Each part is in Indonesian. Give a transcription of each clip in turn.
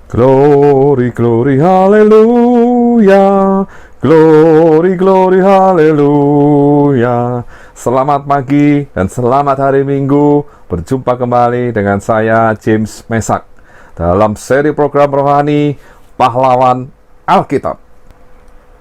Glory, glory, haleluya. Glory, glory, haleluya. Selamat pagi dan selamat hari Minggu. Berjumpa kembali dengan saya, James Mesak, dalam seri program rohani Pahlawan Alkitab.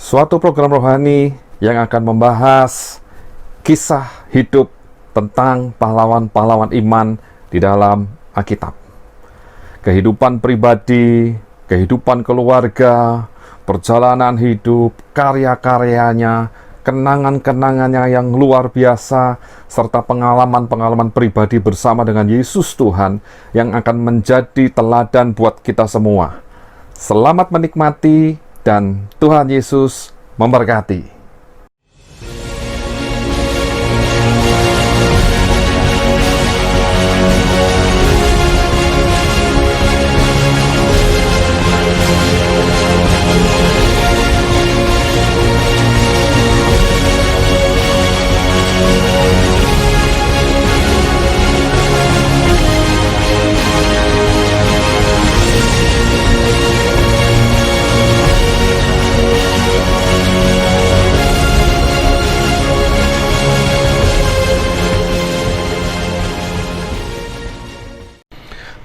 Suatu program rohani yang akan membahas kisah hidup tentang pahlawan-pahlawan iman di dalam Alkitab. Kehidupan pribadi, kehidupan keluarga, perjalanan hidup, karya-karyanya, kenangan-kenangannya yang luar biasa, serta pengalaman-pengalaman pribadi bersama dengan Yesus Tuhan yang akan menjadi teladan buat kita semua. Selamat menikmati dan Tuhan Yesus memberkati.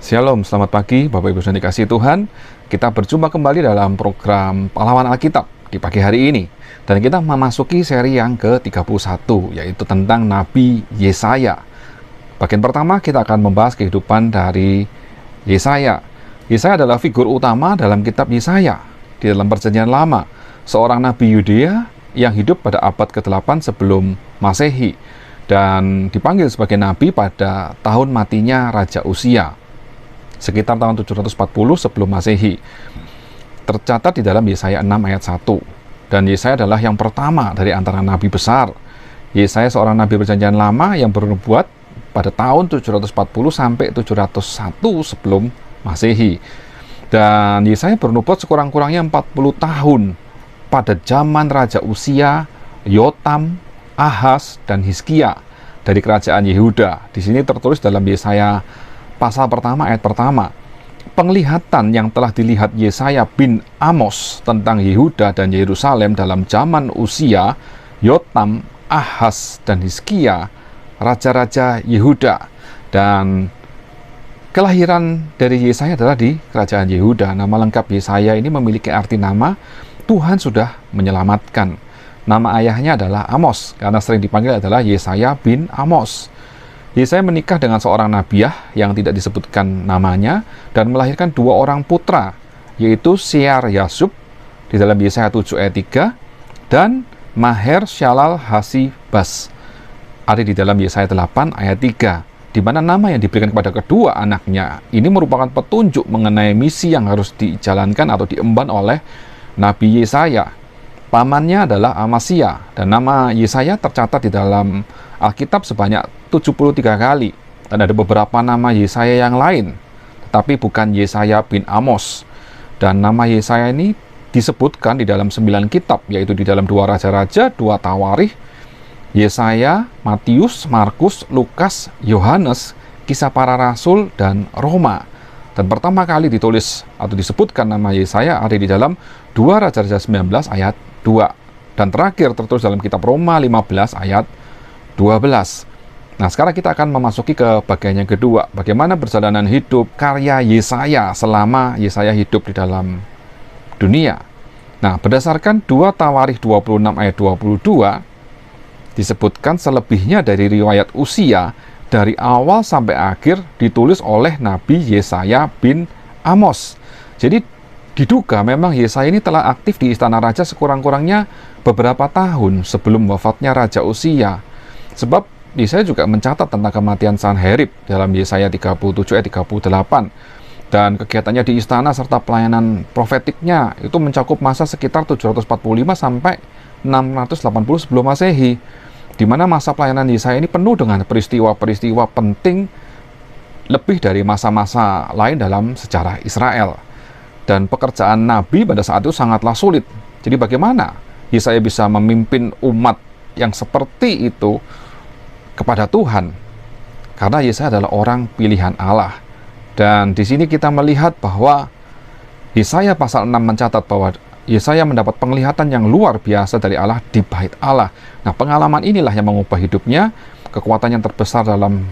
Shalom, selamat pagi Bapak Ibu yang dikasihi Tuhan. Kita berjumpa kembali dalam program Pahlawan Alkitab di pagi hari ini. Dan kita memasuki seri yang ke-31, yaitu tentang Nabi Yesaya. Bagian pertama kita akan membahas kehidupan dari Yesaya. Yesaya adalah figur utama dalam kitab Yesaya di dalam Perjanjian Lama, seorang Nabi Yudea yang hidup pada abad ke-8 sebelum Masehi dan dipanggil sebagai Nabi pada tahun matinya Raja Uzia, sekitar tahun 740 sebelum Masehi. Tercatat di dalam Yesaya 6 ayat 1. Dan Yesaya adalah yang pertama dari antara nabi besar. Yesaya seorang nabi Perjanjian Lama yang bernubuat pada tahun 740 sampai 701 sebelum Masehi. Dan Yesaya bernubuat sekurang-kurangnya 40 tahun pada zaman Raja Uzia, Yotam, Ahaz, dan Hizkia dari kerajaan Yehuda. Di sini tertulis dalam Yesaya pasal pertama ayat pertama, penglihatan yang telah dilihat Yesaya bin Amos tentang Yehuda dan Yerusalem dalam zaman Uzia, Yotam, Ahaz, dan Hizkia, raja-raja Yehuda. Dan kelahiran dari Yesaya adalah di kerajaan Yehuda. Nama lengkap Yesaya ini memiliki arti nama Tuhan sudah menyelamatkan. Nama ayahnya adalah Amos, karena sering dipanggil adalah Yesaya bin Amos. Yesaya menikah dengan seorang nabiah yang tidak disebutkan namanya dan melahirkan dua orang putra, yaitu Shear Yashub di dalam Yesaya 7 ayat 3 dan Maher Shalal Hasibas ada di dalam Yesaya 8 ayat 3, di mana nama yang diberikan kepada kedua anaknya ini merupakan petunjuk mengenai misi yang harus dijalankan atau diemban oleh Nabi Yesaya. Pamannya adalah Amasya, dan nama Yesaya tercatat di dalam Alkitab sebanyak 73 kali, dan ada beberapa nama Yesaya yang lain, tetapi bukan Yesaya bin Amos. Dan nama Yesaya ini disebutkan di dalam 9 kitab, yaitu di dalam 2 Raja-Raja, 2 Tawarikh, Yesaya, Matius, Markus, Lukas, Yohanes, Kisah Para Rasul, dan Roma. Dan pertama kali ditulis atau disebutkan nama Yesaya ada di dalam 2 Raja-Raja 19 ayat 2, dan terakhir tertulis dalam kitab Roma 15 ayat 12. Nah, sekarang kita akan memasuki ke bagian yang kedua, bagaimana perjalanan hidup karya Yesaya selama Yesaya hidup di dalam dunia. Nah, berdasarkan 2 Tawarikh 26 ayat 22, disebutkan selebihnya dari riwayat Uzia dari awal sampai akhir ditulis oleh Nabi Yesaya bin Amos. Jadi diduga memang Yesaya ini telah aktif di istana raja sekurang-kurangnya beberapa tahun sebelum wafatnya Raja Uzia. Sebab Yesaya juga mencatat tentang kematian Sanherib dalam Yesaya 37 ayat 38. Dan kegiatannya di istana serta pelayanan profetiknya itu mencakup masa sekitar 745 sampai 680 sebelum Masehi, di mana masa pelayanan Yesaya ini penuh dengan peristiwa-peristiwa penting lebih dari masa-masa lain dalam sejarah Israel. Dan pekerjaan Nabi pada saat itu sangatlah sulit. Jadi bagaimana Yesaya bisa memimpin umat yang seperti itu kepada Tuhan? Karena Yesaya adalah orang pilihan Allah. Dan di sini kita melihat bahwa Yesaya pasal 6 mencatat bahwa Yesaya mendapat penglihatan yang luar biasa dari Allah di bait Allah. Nah, pengalaman inilah yang mengubah hidupnya. Kekuatan yang terbesar dalam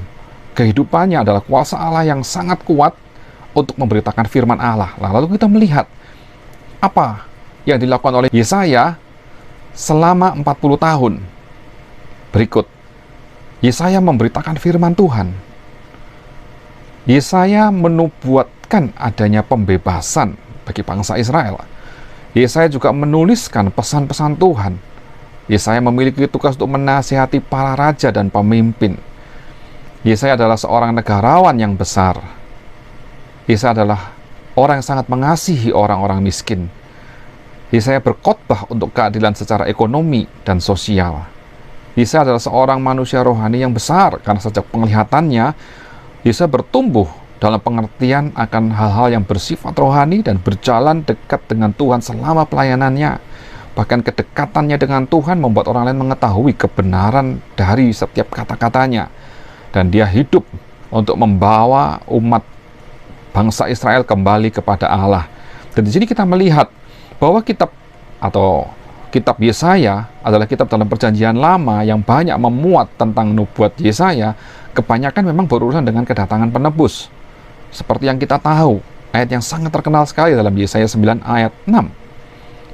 kehidupannya adalah kuasa Allah yang sangat kuat untuk memberitakan firman Allah. Lalu kita melihat apa yang dilakukan oleh Yesaya selama 40 tahun. Berikut, Yesaya memberitakan firman Tuhan. Yesaya menubuatkan adanya pembebasan bagi bangsa Israel. Yesaya juga menuliskan pesan-pesan Tuhan. Yesaya memiliki tugas untuk menasihati para raja dan pemimpin. Yesaya adalah seorang negarawan yang besar. Yesaya adalah orang yang sangat mengasihi orang-orang miskin. Yesaya berkhotbah untuk keadilan secara ekonomi dan sosial. Yesaya adalah seorang manusia rohani yang besar karena sejak penglihatannya Yesaya bertumbuh dalam pengertian akan hal-hal yang bersifat rohani dan berjalan dekat dengan Tuhan selama pelayanannya. Bahkan kedekatannya dengan Tuhan membuat orang lain mengetahui kebenaran dari setiap kata-katanya. Dan dia hidup untuk membawa umat bangsa Israel kembali kepada Allah. Dan di sini kita melihat bahwa kitab Yesaya adalah kitab dalam perjanjian lama yang banyak memuat tentang nubuat Yesaya. Kebanyakan memang berurusan dengan kedatangan penebus. Seperti yang kita tahu, ayat yang sangat terkenal sekali dalam Yesaya 9 ayat 6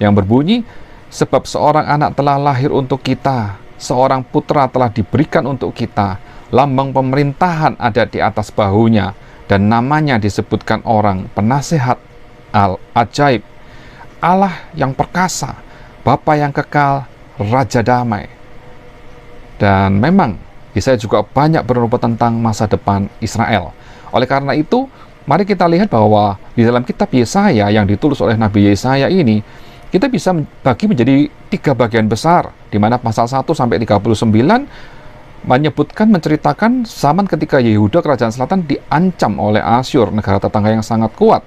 yang berbunyi, sebab seorang anak telah lahir untuk kita, seorang putra telah diberikan untuk kita, lambang pemerintahan ada di atas bahunya, dan namanya disebutkan orang penasehat al-ajaib, Allah yang perkasa, Bapa yang kekal, Raja damai. Dan memang Yesaya juga banyak bernubuat tentang masa depan Israel. Oleh karena itu, mari kita lihat bahwa di dalam kitab Yesaya yang ditulis oleh Nabi Yesaya ini, kita bisa bagi menjadi 3 bagian besar, di mana pasal 1 sampai 39 menceritakan zaman ketika Yehuda kerajaan selatan diancam oleh Asyur, negara tetangga yang sangat kuat.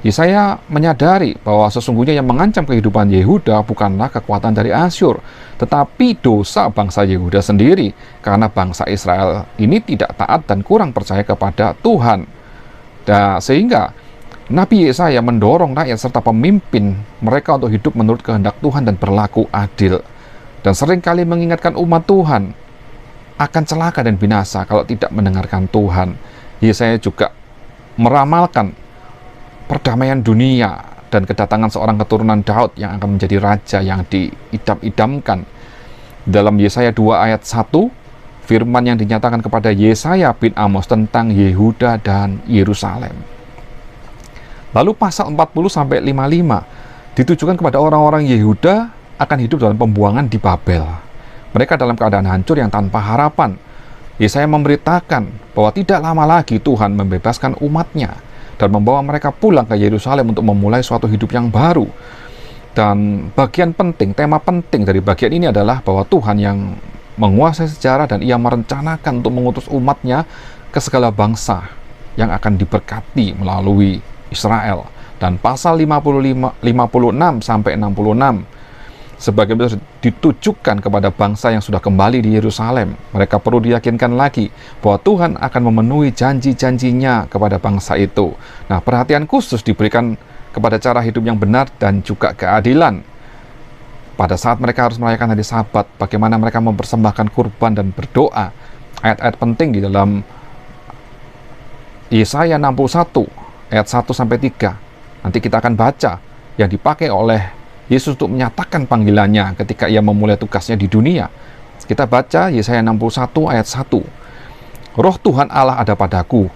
Yesaya menyadari bahwa sesungguhnya yang mengancam kehidupan Yehuda bukanlah kekuatan dari Asyur, tetapi dosa bangsa Yehuda sendiri, karena bangsa Israel ini tidak taat dan kurang percaya kepada Tuhan. Dan sehingga Nabi Yesaya mendorong rakyat serta pemimpin mereka untuk hidup menurut kehendak Tuhan dan berlaku adil. Dan seringkali mengingatkan umat Tuhan akan celaka dan binasa kalau tidak mendengarkan Tuhan. Yesaya juga meramalkan perdamaian dunia dan kedatangan seorang keturunan Daud yang akan menjadi raja yang diidam-idamkan. Dalam Yesaya 2 ayat 1, firman yang dinyatakan kepada Yesaya bin Amos tentang Yehuda dan Yerusalem. Lalu pasal 40 sampai 55 ditujukan kepada orang-orang Yehuda akan hidup dalam pembuangan di Babel. Mereka dalam keadaan hancur yang tanpa harapan. Yesaya memberitakan bahwa tidak lama lagi Tuhan membebaskan umatnya dan membawa mereka pulang ke Yerusalem untuk memulai suatu hidup yang baru. Dan bagian penting, tema penting dari bagian ini adalah bahwa Tuhan yang menguasai sejarah dan ia merencanakan untuk mengutus umatnya ke segala bangsa yang akan diberkati melalui Israel. Dan pasal 56 sampai 66 sebagai besar ditujukan kepada bangsa yang sudah kembali di Yerusalem. Mereka perlu diyakinkan lagi bahwa Tuhan akan memenuhi janji-janjinya kepada bangsa itu. Nah, perhatian khusus diberikan kepada cara hidup yang benar dan juga keadilan. Pada saat mereka harus merayakan hari Sabat, bagaimana mereka mempersembahkan kurban dan berdoa. Ayat-ayat penting di dalam Yesaya 61 ayat 1 sampai 3. Nanti kita akan baca yang dipakai oleh Yesus untuk menyatakan panggilannya ketika ia memulai tugasnya di dunia. Kita baca Yesaya 61 ayat 1. Roh Tuhan Allah ada padaku,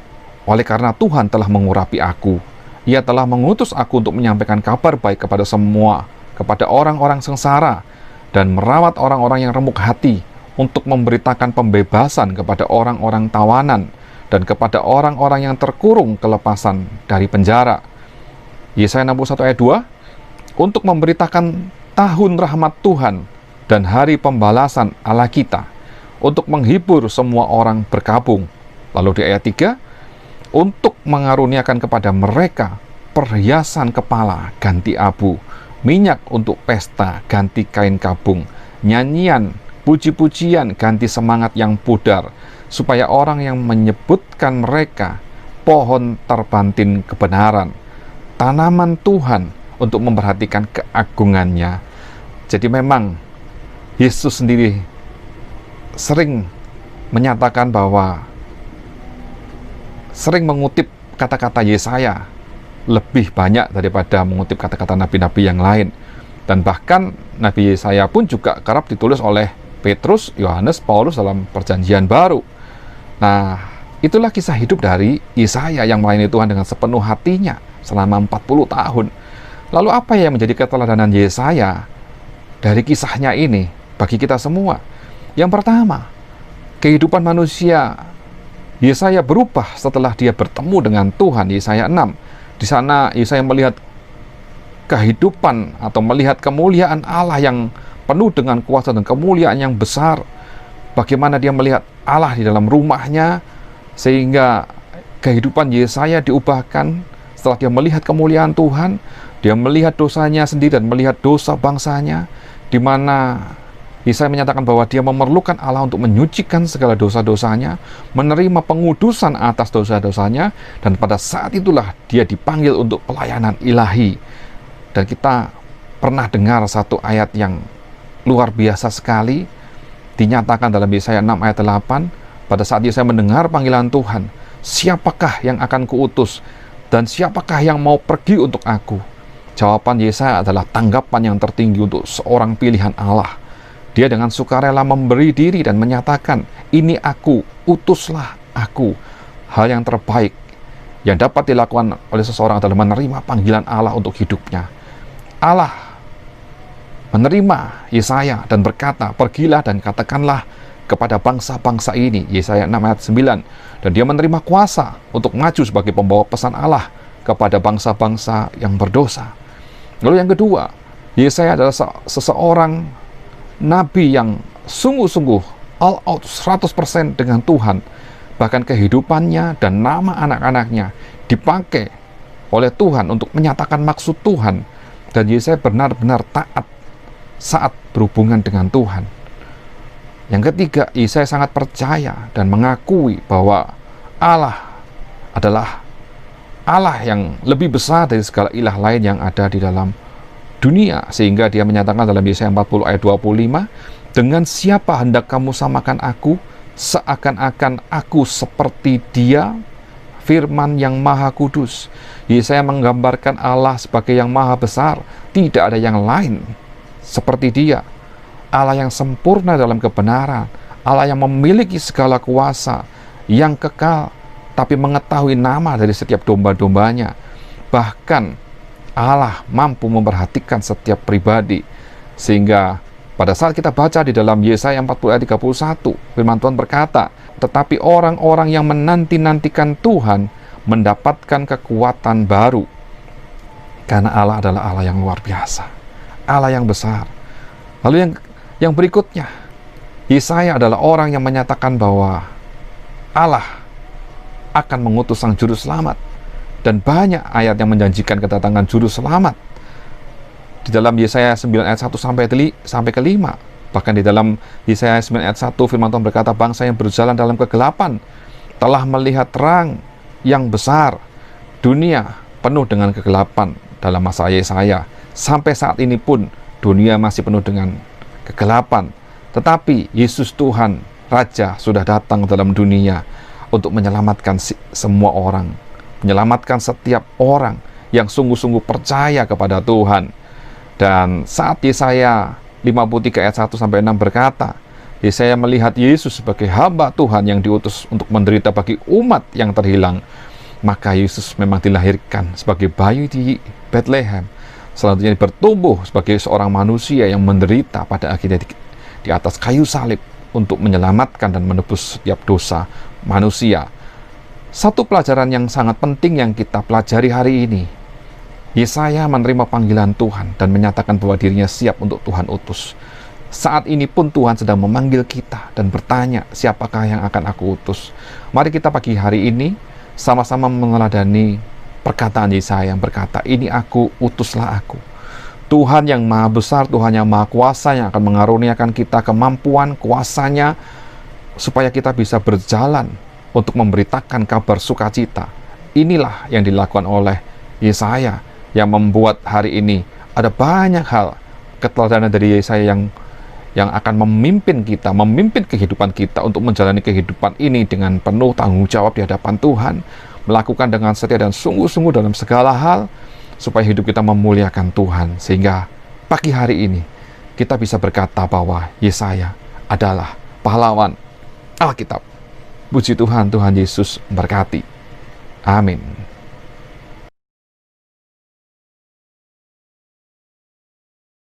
oleh karena Tuhan telah mengurapi aku. Ia telah mengutus aku untuk menyampaikan kabar baik kepada semua, kepada orang-orang sengsara, dan merawat orang-orang yang remuk hati, untuk memberitakan pembebasan kepada orang-orang tawanan, dan kepada orang-orang yang terkurung kelepasan dari penjara. Yesaya 61 ayat 2. Untuk memberitakan tahun rahmat Tuhan dan hari pembalasan Allah kita, untuk menghibur semua orang berkabung. Lalu di ayat 3, untuk mengaruniakan kepada mereka perhiasan kepala ganti abu, minyak untuk pesta ganti kain kabung, nyanyian, puji-pujian ganti semangat yang pudar, supaya orang yang menyebutkan mereka pohon terbantin kebenaran, tanaman Tuhan untuk memperhatikan keagungannya. Jadi memang Yesus sendiri sering menyatakan bahwa sering mengutip kata-kata Yesaya lebih banyak daripada mengutip kata-kata nabi-nabi yang lain. Dan bahkan Nabi Yesaya pun juga kerap ditulis oleh Petrus, Yohanes, Paulus dalam Perjanjian Baru. Nah, itulah kisah hidup dari Yesaya yang melayani Tuhan dengan sepenuh hatinya selama 40 tahun. Lalu apa yang menjadi keteladanan Yesaya dari kisahnya ini bagi kita semua? Yang pertama, kehidupan manusia Yesaya berubah setelah dia bertemu dengan Tuhan. Yesaya 6. Di sana Yesaya melihat kehidupan atau melihat kemuliaan Allah yang penuh dengan kuasa dan kemuliaan yang besar. Bagaimana dia melihat Allah di dalam rumahnya, sehingga kehidupan Yesaya diubahkan setelah dia melihat kemuliaan Tuhan. Dia melihat dosanya sendiri dan melihat dosa bangsanya, di mana Yesaya menyatakan bahwa dia memerlukan Allah untuk menyucikan segala dosa-dosanya, menerima pengudusan atas dosa-dosanya, dan pada saat itulah dia dipanggil untuk pelayanan ilahi. Dan kita pernah dengar satu ayat yang luar biasa sekali, dinyatakan dalam Yesaya 6 ayat 8, pada saat Yesaya mendengar panggilan Tuhan, siapakah yang akan kuutus, dan siapakah yang mau pergi untuk aku? Jawaban Yesaya adalah tanggapan yang tertinggi untuk seorang pilihan Allah. Dia dengan sukarela memberi diri dan menyatakan, ini aku, utuslah aku. Hal yang terbaik yang dapat dilakukan oleh seseorang adalah menerima panggilan Allah untuk hidupnya. Allah menerima Yesaya dan berkata, pergilah dan katakanlah kepada bangsa-bangsa ini, Yesaya 6 ayat 9. Dan dia menerima kuasa untuk maju sebagai pembawa pesan Allah kepada bangsa-bangsa yang berdosa. Lalu yang kedua, Yesaya adalah seseorang nabi yang sungguh-sungguh all out 100% dengan Tuhan. Bahkan kehidupannya dan nama anak-anaknya dipakai oleh Tuhan untuk menyatakan maksud Tuhan. Dan Yesaya benar-benar taat saat berhubungan dengan Tuhan. Yang ketiga, Yesaya sangat percaya dan mengakui bahwa Allah adalah Allah yang lebih besar dari segala ilah lain yang ada di dalam dunia, sehingga dia menyatakan dalam Yesaya 40 ayat 25, dengan siapa hendak kamu samakan aku, seakan-akan aku seperti dia, firman yang maha kudus. Yesaya menggambarkan Allah sebagai yang maha besar, tidak ada yang lain seperti dia. Allah yang sempurna dalam kebenaran, Allah yang memiliki segala kuasa, yang kekal, tapi mengetahui nama dari setiap domba-dombanya. Bahkan Allah mampu memperhatikan setiap pribadi, sehingga pada saat kita baca di dalam Yesaya 40 ayat 31, firman Tuhan berkata, tetapi orang-orang yang menanti-nantikan Tuhan mendapatkan kekuatan baru. Karena Allah adalah Allah yang luar biasa, Allah yang besar. Lalu yang berikutnya, Yesaya adalah orang yang menyatakan bahwa Allah akan mengutus sang juru selamat. Dan banyak ayat yang menjanjikan kedatangan juru selamat. Di dalam Yesaya 9 ayat 1 sampai ke 5. Bahkan di dalam Yesaya 9 ayat 1 firman Tuhan berkata, bangsa yang berjalan dalam kegelapan telah melihat terang yang besar. Dunia penuh dengan kegelapan dalam masa Yesaya. Sampai saat ini pun dunia masih penuh dengan kegelapan. Tetapi Yesus Tuhan, Raja, sudah datang dalam dunia untuk menyelamatkan semua orang, menyelamatkan setiap orang yang sungguh-sungguh percaya kepada Tuhan. Dan saat Yesaya 53 ayat 1 sampai 6 berkata, Yesaya melihat Yesus sebagai hamba Tuhan yang diutus untuk menderita bagi umat yang terhilang. Maka Yesus memang dilahirkan sebagai bayi di Bethlehem, selanjutnya bertumbuh sebagai seorang manusia yang menderita pada akhirnya di atas kayu salib untuk menyelamatkan dan menebus setiap dosa manusia. Satu pelajaran yang sangat penting yang kita pelajari hari ini, Yesaya menerima panggilan Tuhan dan menyatakan bahwa dirinya siap untuk Tuhan utus. Saat ini pun Tuhan sedang memanggil kita dan bertanya, siapakah yang akan aku utus? Mari kita pagi hari ini sama-sama meneladani perkataan Yesaya yang berkata, ini aku, utuslah aku. Tuhan yang maha besar, Tuhan yang maha kuasa yang akan mengaruniakan kita kemampuan, kuasanya, supaya kita bisa berjalan untuk memberitakan kabar sukacita. Inilah yang dilakukan oleh Yesaya. yang membuat hari ini ada banyak hal keteladanan dari Yesaya yang akan memimpin kita, memimpin kehidupan kita untuk menjalani kehidupan ini dengan penuh tanggung jawab di hadapan Tuhan, melakukan dengan setia dan sungguh-sungguh dalam segala hal, supaya hidup kita memuliakan Tuhan, sehingga pagi hari ini kita bisa berkata bahwa Yesaya adalah pahlawan Alkitab. Puji Tuhan, Tuhan Yesus memberkati. Amin.